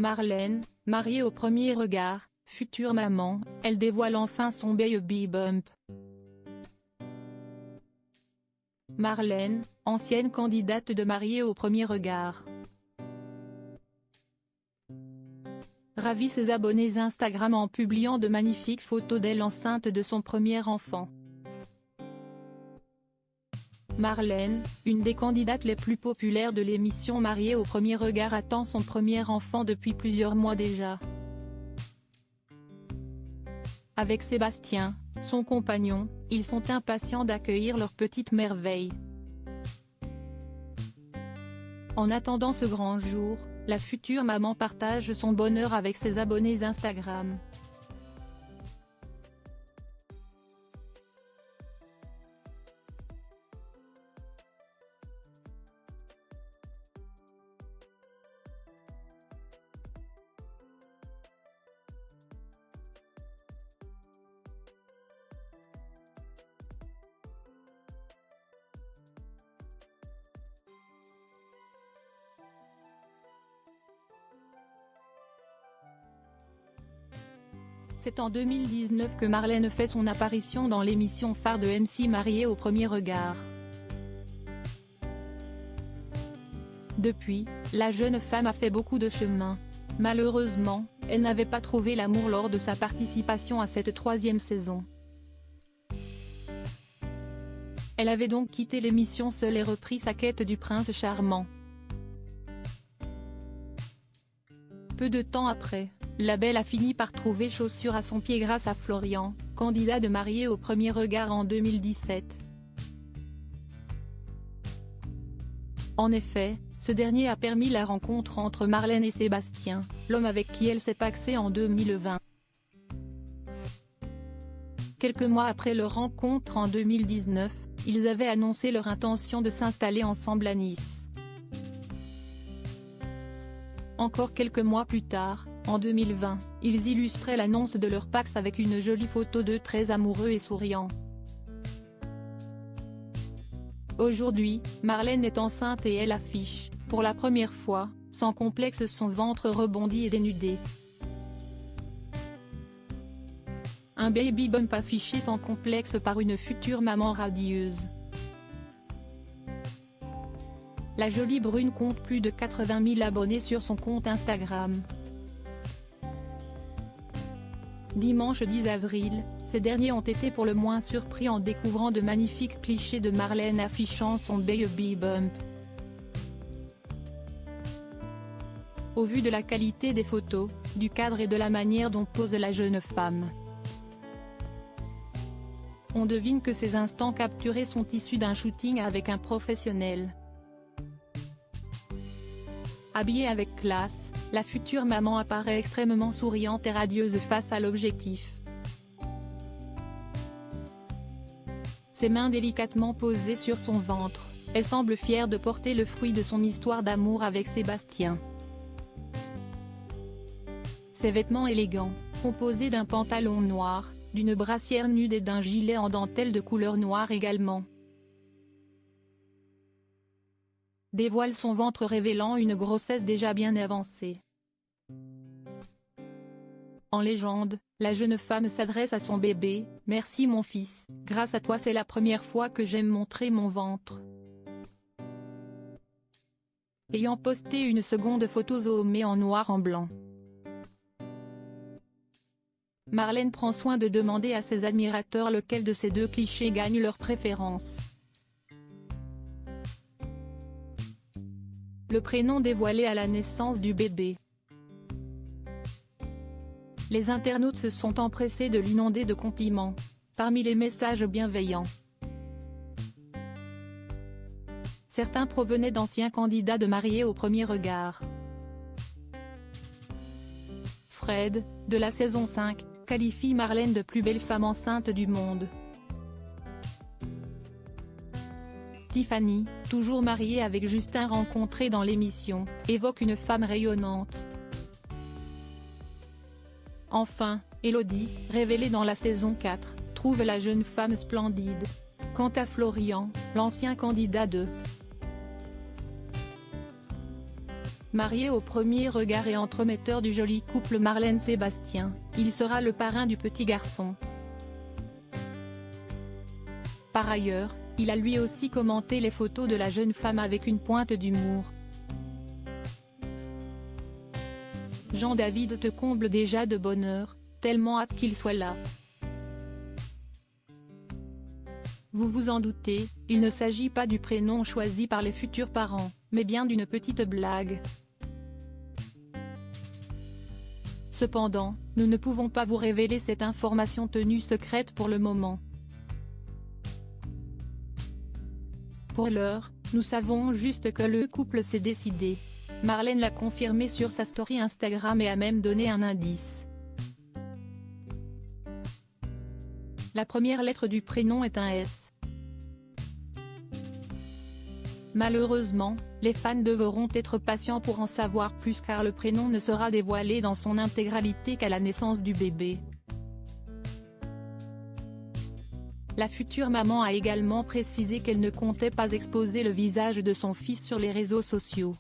Marlène, mariée au premier regard, future maman, elle dévoile enfin son baby bump. Marlène, ancienne candidate de Mariée au premier regard, ravit ses abonnés Instagram en publiant de magnifiques photos d'elle enceinte de son premier enfant. Marlène, une des candidates les plus populaires de l'émission Mariée au premier regard, attend son premier enfant depuis plusieurs mois déjà. Avec Sébastien, son compagnon, ils sont impatients d'accueillir leur petite merveille. En attendant ce grand jour, la future maman partage son bonheur avec ses abonnés Instagram. C'est en 2019 que Marlène fait son apparition dans l'émission phare de MC Mariée au premier regard. Depuis, la jeune femme a fait beaucoup de chemin. Malheureusement, elle n'avait pas trouvé l'amour lors de sa participation à cette troisième saison. Elle avait donc quitté l'émission seule et repris sa quête du prince charmant. Peu de temps après, la belle a fini par trouver chaussure à son pied grâce à Florian, candidat de Mariée au premier regard en 2017. En effet, ce dernier a permis la rencontre entre Marlène et Sébastien, l'homme avec qui elle s'est pacsée en 2020. Quelques mois après leur rencontre en 2019, ils avaient annoncé leur intention de s'installer ensemble à Nice. Encore quelques mois plus tard, en 2020, ils illustraient l'annonce de leur pax avec une jolie photo d'eux très amoureux et souriants. Aujourd'hui, Marlène est enceinte et elle affiche, pour la première fois, sans complexe son ventre rebondi et dénudé. Un baby bump affiché sans complexe par une future maman radieuse. La jolie brune compte plus de 80 000 abonnés sur son compte Instagram. Dimanche 10 avril, ces derniers ont été pour le moins surpris en découvrant de magnifiques clichés de Marlène affichant son baby bump. Au vu de la qualité des photos, du cadre et de la manière dont pose la jeune femme, on devine que ces instants capturés sont issus d'un shooting avec un professionnel. Habillée avec classe, la future maman apparaît extrêmement souriante et radieuse face à l'objectif. Ses mains délicatement posées sur son ventre, elle semble fière de porter le fruit de son histoire d'amour avec Sébastien. Ses vêtements élégants, composés d'un pantalon noir, d'une brassière nude et d'un gilet en dentelle de couleur noire également, dévoile son ventre révélant une grossesse déjà bien avancée. En légende, la jeune femme s'adresse à son bébé: « Merci mon fils, grâce à toi c'est la première fois que j'aime montrer mon ventre ». Ayant posté une seconde photo zoomée en noir en blanc, Marlène prend soin de demander à ses admirateurs lequel de ces deux clichés gagne leur préférence. Le prénom dévoilé à la naissance du bébé. Les internautes se sont empressés de l'inonder de compliments, parmi les messages bienveillants. Certains provenaient d'anciens candidats de Mariée au premier regard. Fred, de la saison 5, qualifie Marlène de plus belle femme enceinte du monde. Tiffany, toujours mariée avec Justin rencontré dans l'émission, évoque une femme rayonnante. Enfin, Elodie, révélée dans la saison 4, trouve la jeune femme splendide. Quant à Florian, l'ancien candidat de Marié au premier regard et entremetteur du joli couple Marlène-Sébastien, il sera le parrain du petit garçon. Par ailleurs, il a lui aussi commenté les photos de la jeune femme avec une pointe d'humour. Jean-David te comble déjà de bonheur, tellement hâte qu'il soit là. Vous vous en doutez, il ne s'agit pas du prénom choisi par les futurs parents, mais bien d'une petite blague. Cependant, nous ne pouvons pas vous révéler cette information tenue secrète pour le moment. Pour l'heure, nous savons juste que le couple s'est décidé. Marlène l'a confirmé sur sa story Instagram et a même donné un indice. La première lettre du prénom est un S. Malheureusement, les fans devront être patients pour en savoir plus car le prénom ne sera dévoilé dans son intégralité qu'à la naissance du bébé. La future maman a également précisé qu'elle ne comptait pas exposer le visage de son fils sur les réseaux sociaux.